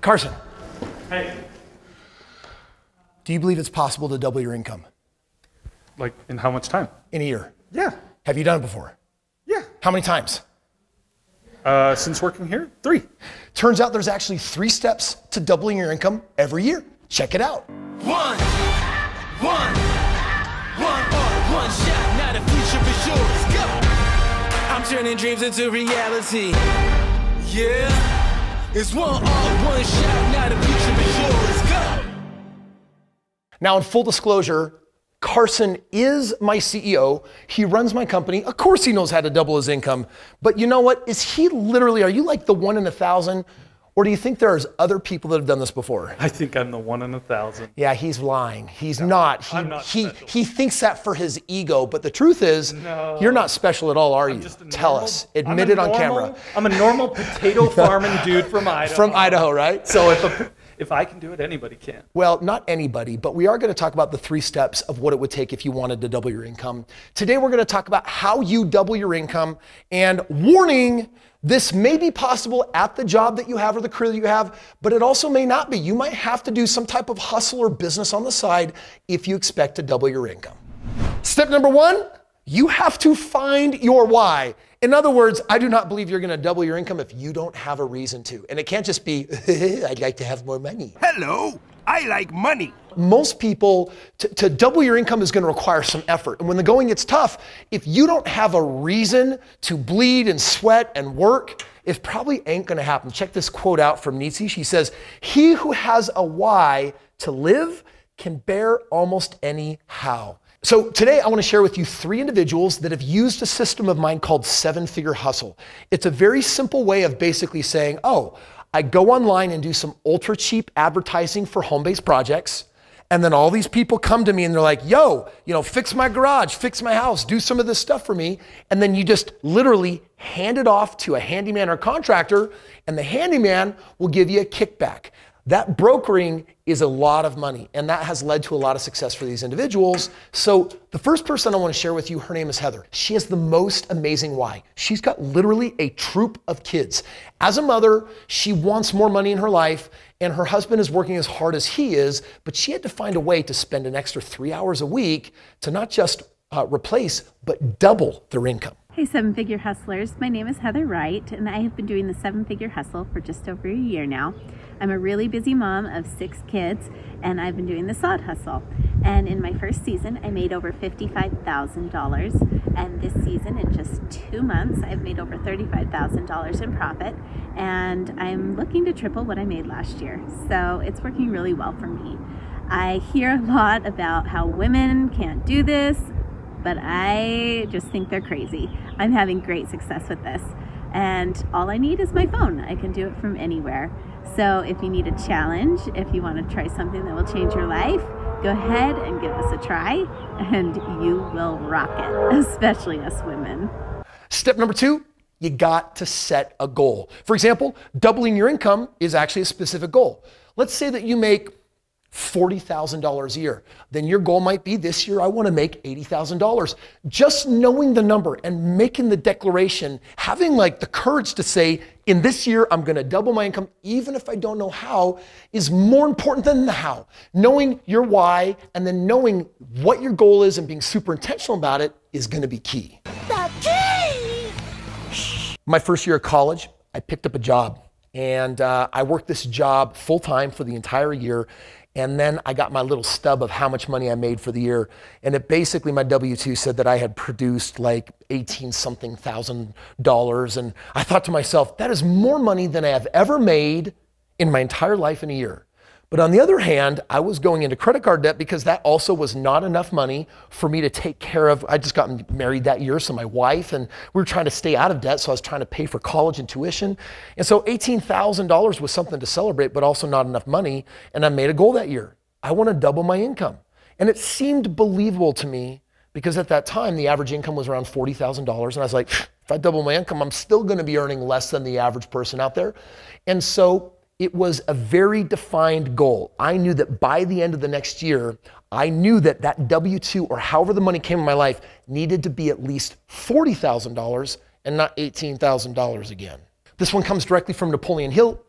Carson. Hey. Do you believe it's possible to double your income? Like, in how much time? In a year? Yeah. Have you done it before? Yeah. How many times? Since working here? 3. Turns out there's actually 3 steps to doubling your income every year. Check it out. One shot, now the future is yours. Go! I'm turning dreams into reality. Yeah, it's one shot, now the future is yours. Go! Now, in full disclosure, Carson is my CEO. He runs my company. Of course he knows how to double his income. But you know what? Is he literally, are you like the 1 in 1,000? Or do you think there's other people that have done this before? I think I'm the 1 in 1,000. Yeah, he's lying. He's not. I'm not he special. thinks that for his ego. But the truth is, you're not special at all, are you? Tell us. Admit it on camera. I'm a normal potato farming dude from Idaho. From Idaho, right? So if I can do it, anybody can. Well, not anybody, but we are going to talk about the 3 steps of what it would take if you wanted to double your income. Today, we're going to talk about how you double your income, and warning, this may be possible at the job that you have or the career that you have, but it also may not be. You might have to do some type of hustle or business on the side if you expect to double your income. Step number 1, you have to find your why. In other words, I do not believe you're going to double your income if you don't have a reason to. And it can't just be, I'd like to have more money. Hello, I like money. Most people, to double your income is going to require some effort. And when the going gets tough, if you don't have a reason to bleed and sweat and work, it probably ain't going to happen. Check this quote out from Nietzsche. She says, "He who has a why to live can bear almost any how." So today I want to share with you 3 individuals that have used a system of mine called 7-figure hustle. It's a very simple way of basically saying, oh, I go online and do some ultra cheap advertising for home-based projects. And then all these people come to me and they're like, yo, fix my garage, fix my house, do some of this stuff for me. And then you just literally hand it off to a handyman or contractor, and the handyman will give you a kickback. That brokering is a lot of money, and that has led to a lot of success for these individuals. So the first person I want to share with you, her name is Heather. She has the most amazing why. She's got literally a troop of kids. As a mother, she wants more money in her life, and her husband is working as hard as he is, but she had to find a way to spend an extra 3 hours a week to not just replace, but double their income. Hey 7-figure hustlers, my name is Heather Wright, and I have been doing the 7-figure hustle for just over a year now. I'm a really busy mom of 6 kids, and I've been doing the side hustle. And in my first season, I made over $55,000, and this season, in just 2 months, I've made over $35,000 in profit, and I'm looking to triple what I made last year. So it's working really well for me. I hear a lot about how women can't do this, but I just think they're crazy. I'm having great success with this. And all I need is my phone. I can do it from anywhere. So if you need a challenge, if you want to try something that will change your life, go ahead and give us a try, and you will rock it, especially us women. Step number 2, you got to set a goal. For example, doubling your income is actually a specific goal. Let's say that you make $40,000 a year. Then your goal might be, this year I want to make $80,000. Just knowing the number and making the declaration, having like the courage to say, in this year I'm going to double my income, even if I don't know how, is more important than the how. Knowing your why and then knowing what your goal is and being super intentional about it is going to be key. The key! My first year of college, I picked up a job, and I worked this job full-time for the entire year. And then I got my little stub of how much money I made for the year. And it basically, my W-2 said that I had produced like 18-something thousand dollars. And I thought to myself, that is more money than I have ever made in my entire life in a year. But on the other hand, I was going into credit card debt because that also was not enough money for me to take care of. I just got married that year, so my wife, and we were trying to stay out of debt, so I was trying to pay for college and tuition. And so $18,000 was something to celebrate, but also not enough money. And I made a goal that year. I want to double my income. And it seemed believable to me because at that time, the average income was around $40,000. And I was like, if I double my income, I'm still going to be earning less than the average person out there. And so it was a very defined goal. I knew that by the end of the next year, I knew that that W-2 or however the money came in my life needed to be at least $40,000 and not $18,000 again. This one comes directly from Napoleon Hill.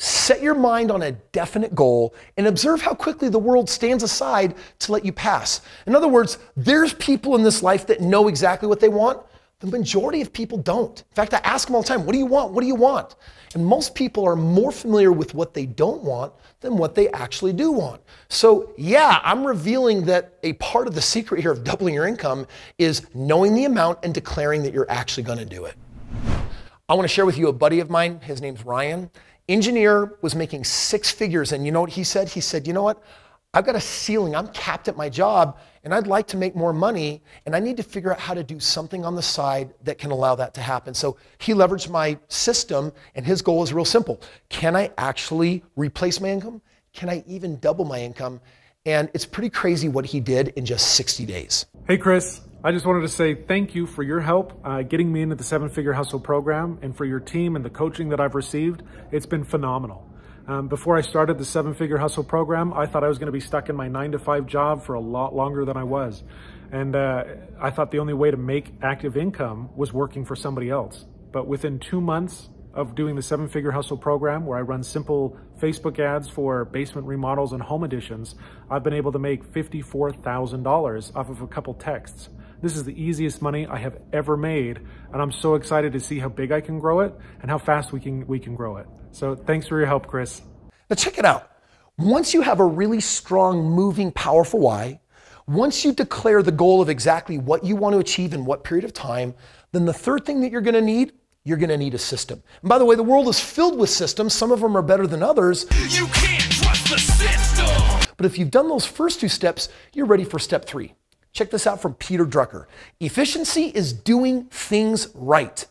Set your mind on a definite goal and observe how quickly the world stands aside to let you pass. In other words, there's people in this life that know exactly what they want. The majority of people don't. In fact, I ask them all the time, what do you want? What do you want? And most people are more familiar with what they don't want than what they actually do want. So yeah, I'm revealing that a part of the secret here of doubling your income is knowing the amount and declaring that you're actually going to do it. I want to share with you a buddy of mine. His name's Ryan. Engineer, was making 6 figures, and you know what he said? He said, you know what? I've got a ceiling. I'm capped at my job, and I'd like to make more money, and I need to figure out how to do something on the side that can allow that to happen. So he leveraged my system, and his goal is real simple. Can I actually replace my income? Can I even double my income? And it's pretty crazy what he did in just 60 days. Hey, Kris. I just wanted to say thank you for your help getting me into the 7-Figure Hustle program, and for your team and the coaching that I've received. It's been phenomenal. Before I started the 7-Figure Hustle program, I thought I was going to be stuck in my 9-to-5 job for a lot longer than I was. And I thought the only way to make active income was working for somebody else. But within 2 months of doing the 7-Figure Hustle program, where I run simple Facebook ads for basement remodels and home additions, I've been able to make $54,000 off of a couple texts. This is the easiest money I have ever made, and I'm so excited to see how big I can grow it and how fast we can grow it. So thanks for your help, Kris. Now check it out. Once you have a really strong, moving, powerful why, once you declare the goal of exactly what you want to achieve in what period of time, then the third thing that you're going to need a system. And by the way, the world is filled with systems. Some of them are better than others. You can't trust the system. But if you've done those first 2 steps, you're ready for step 3. Check this out from Peter Drucker. Efficiency is doing things right.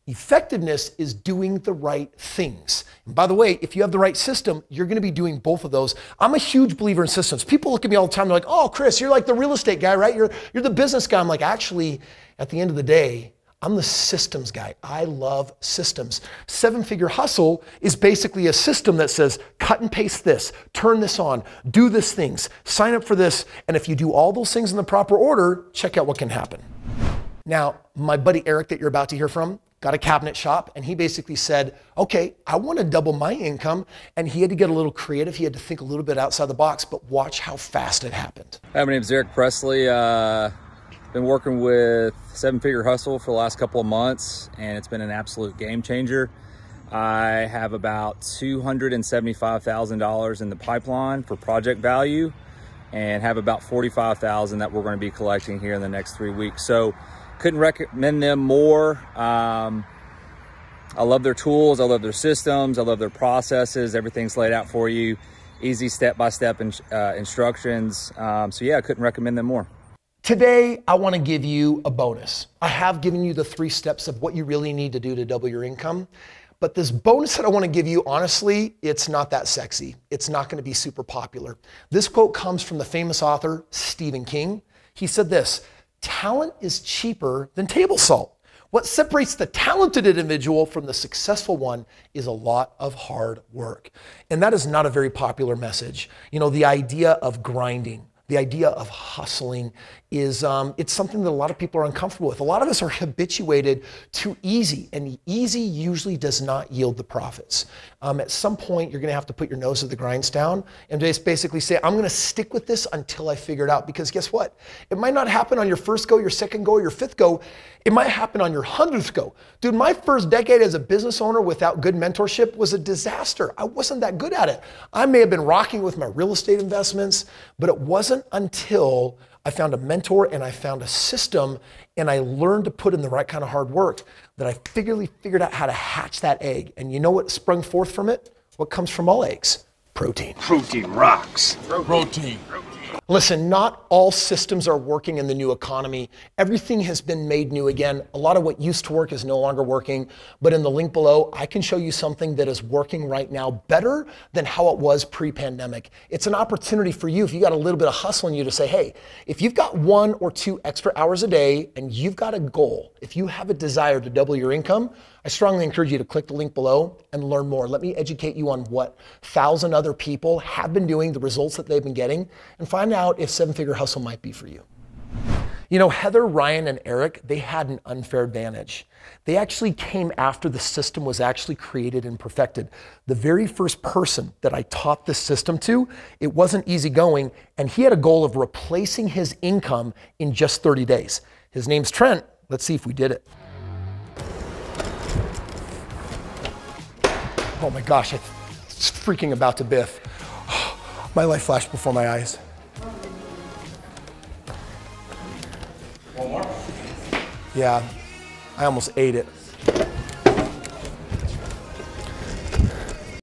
Effectiveness is doing the right things. And by the way, if you have the right system, you're going to be doing both of those. I'm a huge believer in systems. People look at me all the time. They're like, oh, Kris, you're like the real estate guy, right? You're the business guy. I'm like, actually, at the end of the day, I'm the systems guy. I love systems. 7-Figure Hustle is basically a system that says, cut and paste this, turn this on, do these things, sign up for this. And if you do all those things in the proper order, check out what can happen. Now, my buddy Eric that you're about to hear from got a cabinet shop, and he basically said, okay, I want to double my income. And he had to get a little creative. He had to think a little bit outside the box, but watch how fast it happened. Hi, my name is Eric Presley. Been working with 7-Figure Hustle for the last couple of months, and it's been an absolute game changer. I have about $275,000 in the pipeline for project value, and have about $45,000 that we're going to be collecting here in the next 3 weeks. So couldn't recommend them more. I love their tools. I love their systems. I love their processes. Everything's laid out for you. Easy step-by-step instructions. So yeah, I couldn't recommend them more. Today, I want to give you a bonus. I have given you the 3 steps of what you really need to do to double your income. But this bonus that I want to give you, honestly, it's not that sexy. It's not going to be super popular. This quote comes from the famous author, Stephen King. He said this, talent is cheaper than table salt. What separates the talented individual from the successful one is a lot of hard work. And that is not a very popular message. You know, the idea of grinding, the idea of hustling is, it's something that a lot of people are uncomfortable with. A lot of us are habituated to easy, and easy usually does not yield the profits. At some point, you're gonna have to put your nose to the grindstone and just basically say, I'm gonna stick with this until I figure it out, because guess what? It might not happen on your first go, your second go, or your 5th go. It might happen on your 100th go. Dude, my first decade as a business owner without good mentorship was a disaster. I wasn't that good at it. I may have been rocking with my real estate investments, but it wasn't until I found a mentor and I found a system and I learned to put in the right kind of hard work that I figured out how to hatch that egg. And you know what sprung forth from it? What comes from all eggs? Protein. Protein rocks. Protein. Listen, not all systems are working in the new economy. Everything has been made new again. A lot of what used to work is no longer working. But in the link below, I can show you something that is working right now better than how it was pre-pandemic. It's an opportunity for you, if you got a little bit of hustle in you, to say, hey, if you've got 1 or 2 extra hours a day and you've got a goal, if you have a desire to double your income, I strongly encourage you to click the link below and learn more. Let me educate you on what 1,000 other people have been doing, the results that they've been getting, and find out if 7-Figure Hustle might be for you. You know, Heather, Ryan, and Eric, they had an unfair advantage. They actually came after the system was actually created and perfected. The very first person that I taught this system to, it wasn't easy going, and he had a goal of replacing his income in just 30 days. His name's Trent. Let's see if we did it. Oh my gosh, it's freaking about to biff. My life flashed before my eyes. One more? Yeah, I almost ate it.